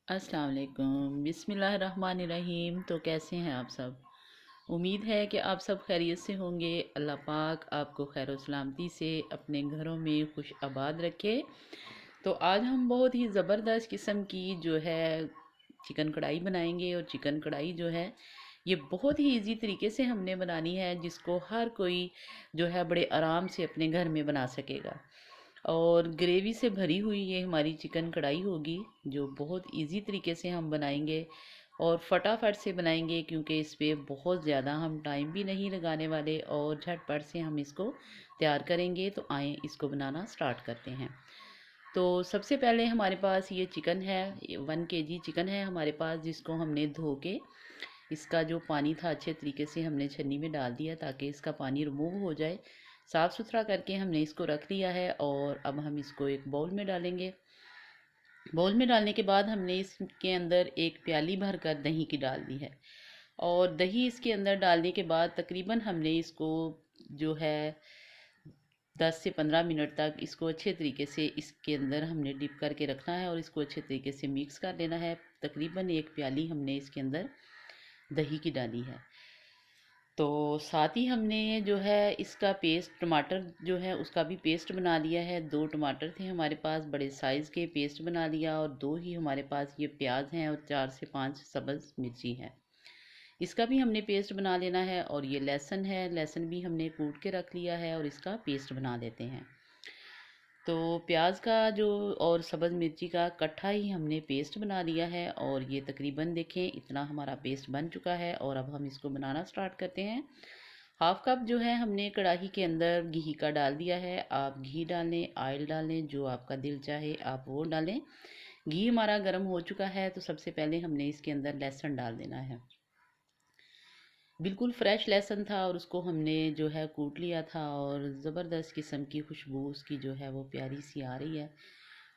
अस्सलाम वालेकुम बिस्मिल्लाहिर्रहमानिर्रहीम। तो कैसे हैं आप सब? उम्मीद है कि आप सब खैरियत से होंगे। अल्लाह पाक आपको खैर सलामती से अपने घरों में खुश आबाद रखे। तो आज हम बहुत ही ज़बरदस्त किस्म की जो है चिकन कढ़ाई बनाएंगे। और चिकन कढ़ाई जो है ये बहुत ही इजी तरीके से हमने बनानी है, जिसको हर कोई जो है बड़े आराम से अपने घर में बना सकेगा। और ग्रेवी से भरी हुई ये हमारी चिकन कढ़ाई होगी, जो बहुत इजी तरीके से हम बनाएंगे और फटाफट से बनाएंगे, क्योंकि इस पे बहुत ज़्यादा हम टाइम भी नहीं लगाने वाले और झटपट से हम इसको तैयार करेंगे। तो आए इसको बनाना स्टार्ट करते हैं। तो सबसे पहले हमारे पास ये चिकन है, 1 kg चिकन है हमारे पास, जिसको हमने धो के इसका जो पानी था अच्छे तरीके से हमने छन्नी में डाल दिया ताकि इसका पानी रिमूव हो जाए। साफ़ सुथरा करके हमने इसको रख लिया है और अब हम इसको एक बाउल में डालेंगे। बाउल में डालने के बाद हमने इसके अंदर एक प्याली भर कर दही की डाल दी है। और दही इसके अंदर डालने के बाद तकरीबन हमने इसको जो है 10 से 15 मिनट तक इसको अच्छे तरीके से इसके अंदर हमने डिप करके रखना है और इसको अच्छे तरीके से मिक्स कर लेना है। तकरीबन एक प्याली हमने इसके अंदर दही की डाली है। तो साथ ही हमने जो है इसका पेस्ट, टमाटर जो है उसका भी पेस्ट बना लिया है। 2 टमाटर थे हमारे पास, बड़े साइज़ के, पेस्ट बना लिया। और 2 ही हमारे पास ये प्याज हैं और 4 से 5 सब्ज़ मिर्ची है, इसका भी हमने पेस्ट बना लेना है। और ये लहसुन है, लहसुन भी हमने कूट के रख लिया है और इसका पेस्ट बना लेते हैं। तो प्याज का जो और सब्ज़ मिर्ची का इकट्ठा ही हमने पेस्ट बना लिया है। और ये तकरीबन देखें इतना हमारा पेस्ट बन चुका है। और अब हम इसको बनाना स्टार्ट करते हैं। हाफ कप जो है हमने कढ़ाई के अंदर घी का डाल दिया है। आप घी डालें, ऑयल डालें, जो आपका दिल चाहे आप वो डालें। घी हमारा गर्म हो चुका है तो सबसे पहले हमने इसके अंदर लहसुन डाल देना है। बिल्कुल फ्रेश लहसुन था और उसको हमने जो है कूट लिया था और ज़बरदस्त किस्म की खुशबू उसकी जो है वो प्यारी सी आ रही है।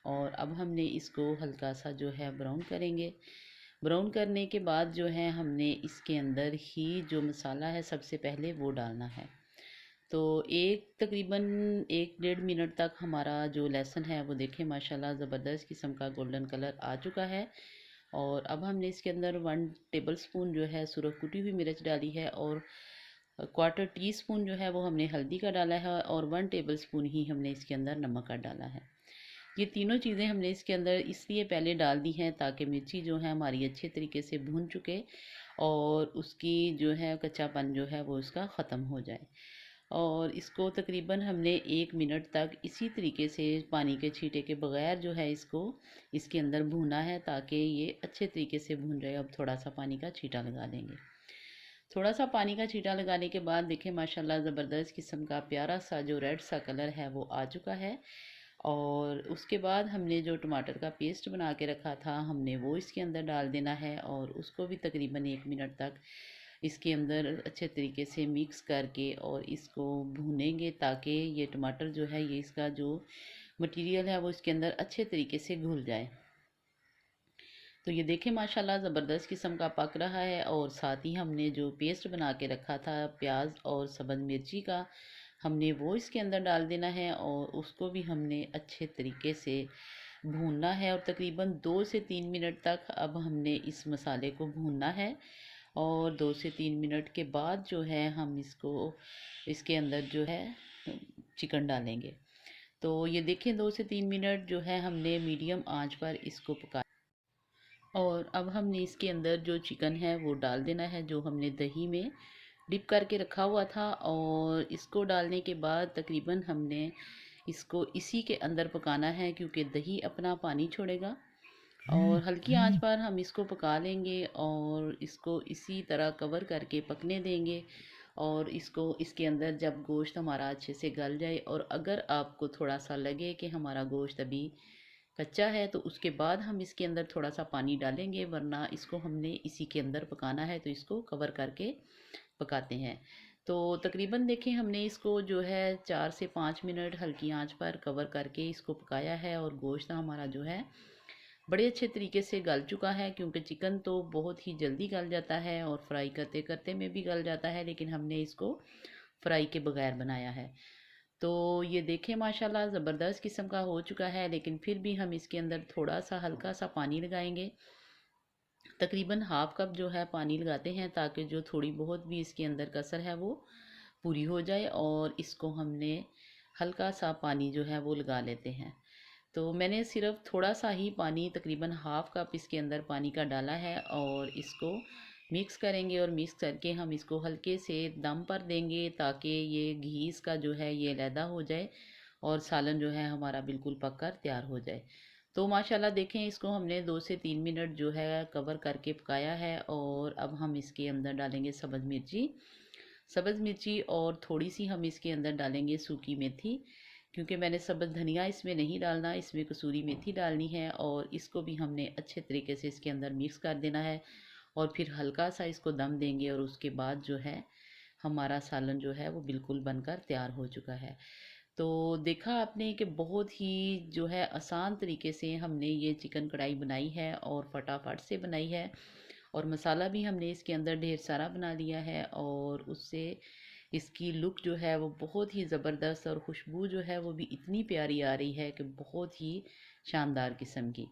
और अब हमने इसको हल्का सा जो है ब्राउन करेंगे। ब्राउन करने के बाद जो है हमने इसके अंदर ही जो मसाला है सबसे पहले वो डालना है। तो एक तकरीबन 1 डेढ़ मिनट तक हमारा जो लहसुन है वो देखें माशाल्लाह ज़बरदस्त किस्म का गोल्डन कलर आ चुका है। और अब हमने इसके अंदर 1 टेबल स्पून जो है सुरख कुटी हुई मिर्च डाली है। और क्वार्टर टी स्पून जो है वो हमने हल्दी का डाला है। और 1 टेबल स्पून ही हमने इसके अंदर नमक का डाला है। ये तीनों चीज़ें हमने इसके अंदर इसलिए पहले डाल दी हैं ताकि मिर्ची जो है हमारी अच्छे तरीके से भून चुके और उसकी जो है कच्चापन जो है वो इसका ख़त्म हो जाए। और इसको तकरीबन हमने 1 मिनट तक इसी तरीके से पानी के छींटे के बगैर जो है इसको इसके अंदर भूना है ताकि ये अच्छे तरीके से भून जाए। अब थोड़ा सा पानी का छींटा लगा देंगे। थोड़ा सा पानी का छींटा लगाने के बाद देखें माशाल्लाह ज़बरदस्त किस्म का प्यारा सा जो रेड सा कलर है वो आ चुका है। और उसके बाद हमने जो टमाटर का पेस्ट बना के रखा था हमने वो इसके अंदर डाल देना है और उसको भी तकरीबन 1 मिनट तक इसके अंदर अच्छे तरीके से मिक्स करके और इसको भूनेंगे ताकि ये टमाटर जो है ये इसका जो मटेरियल है वो इसके अंदर अच्छे तरीके से घुल जाए। तो ये देखें माशाल्लाह ज़बरदस्त किस्म का पक रहा है। और साथ ही हमने जो पेस्ट बना के रखा था प्याज और सब्ज़ मिर्ची का हमने वो इसके अंदर डाल देना है और उसको भी हमने अच्छे तरीके से भूनना है। और तकरीबन 2 से 3 मिनट तक अब हमने इस मसाले को भूनना है। और 2 से 3 मिनट के बाद जो है हम इसको इसके अंदर जो है चिकन डालेंगे। तो ये देखें 2 से 3 मिनट जो है हमने मीडियम आंच पर इसको पका। और अब हमने इसके अंदर जो चिकन है वो डाल देना है जो हमने दही में डिप करके रखा हुआ था। और इसको डालने के बाद तकरीबन हमने इसको इसी के अंदर पकाना है क्योंकि दही अपना पानी छोड़ेगा। और हल्की आंच पर हम इसको पका लेंगे और इसको इसी तरह कवर करके पकने देंगे। और इसको इसके अंदर जब गोश्त हमारा अच्छे से गल जाए और अगर आपको थोड़ा सा लगे कि हमारा गोश्त अभी कच्चा है तो उसके बाद हम इसके अंदर थोड़ा सा पानी डालेंगे, वरना इसको हमने इसी के अंदर पकाना है। तो इसको कवर करके पकाते हैं। तो तकरीबन देखें हमने इसको जो है 4 से 5 मिनट हल्की आंच पर कवर करके इसको पकाया है। और गोश्त हमारा जो है बड़े अच्छे तरीके से गल चुका है, क्योंकि चिकन तो बहुत ही जल्दी गल जाता है और फ्राई करते करते में भी गल जाता है, लेकिन हमने इसको फ्राई के बगैर बनाया है। तो ये देखें माशाल्लाह ज़बरदस्त किस्म का हो चुका है, लेकिन फिर भी हम इसके अंदर थोड़ा सा हल्का सा पानी लगाएंगे। तकरीबन हाफ कप जो है पानी लगाते हैं, ताकि जो थोड़ी बहुत भी इसके अंदर कसर है वो पूरी हो जाए। और इसको हमने हल्का सा पानी जो है वो लगा लेते हैं। तो मैंने सिर्फ थोड़ा सा ही पानी, तकरीबन हाफ कप इसके अंदर पानी का डाला है, और इसको मिक्स करेंगे। और मिक्स करके हम इसको हल्के से दम पर देंगे, ताकि ये घी इसका जो है ये अलहदा हो जाए और सालन जो है हमारा बिल्कुल पककर तैयार हो जाए। तो माशाल्लाह देखें, इसको हमने 2 से 3 मिनट जो है कवर करके पकाया है। और अब हम इसके अंदर डालेंगे सब्ज़ मिर्ची, और थोड़ी सी हम इसके अंदर डालेंगे सूखी मेथी, क्योंकि मैंने सब्ज़ धनिया इसमें नहीं डालना, इसमें कसूरी मेथी डालनी है। और इसको भी हमने अच्छे तरीके से इसके अंदर मिक्स कर देना है, और फिर हल्का सा इसको दम देंगे। और उसके बाद जो है हमारा सालन जो है वो बिल्कुल बनकर तैयार हो चुका है। तो देखा आपने कि बहुत ही जो है आसान तरीके से हमने ये चिकन कढ़ाई बनाई है, और फटाफट से बनाई है। और मसाला भी हमने इसके अंदर ढेर सारा बना लिया है, और उससे इसकी लुक जो है वो बहुत ही ज़बरदस्त, और खुशबू जो है वो भी इतनी प्यारी आ रही है कि बहुत ही शानदार किस्म की।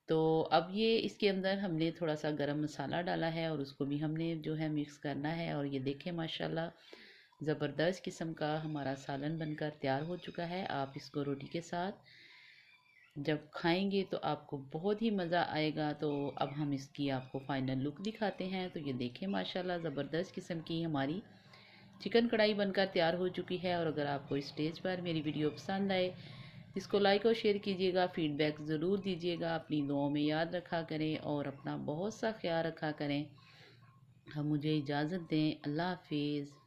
तो अब ये इसके अंदर हमने थोड़ा सा गरम मसाला डाला है, और उसको भी हमने जो है मिक्स करना है। और ये देखें माशाल्लाह ज़बरदस्त किस्म का हमारा सालन बनकर तैयार हो चुका है। आप इसको रोटी के साथ जब खाएंगे तो आपको बहुत ही मज़ा आएगा। तो अब हम इसकी आपको फाइनल लुक दिखाते हैं। तो ये देखें माशाल्लाह ज़बरदस्त किस्म की हमारी चिकन कढ़ाई बनकर तैयार हो चुकी है। और अगर आपको इस स्टेज पर मेरी वीडियो पसंद आए, इसको लाइक और शेयर कीजिएगा, फीडबैक ज़रूर दीजिएगा, अपनी दुआओं में याद रखा करें, और अपना बहुत सा ख्याल रखा करें। हम मुझे इजाज़त दें। अल्लाह हाफिज़।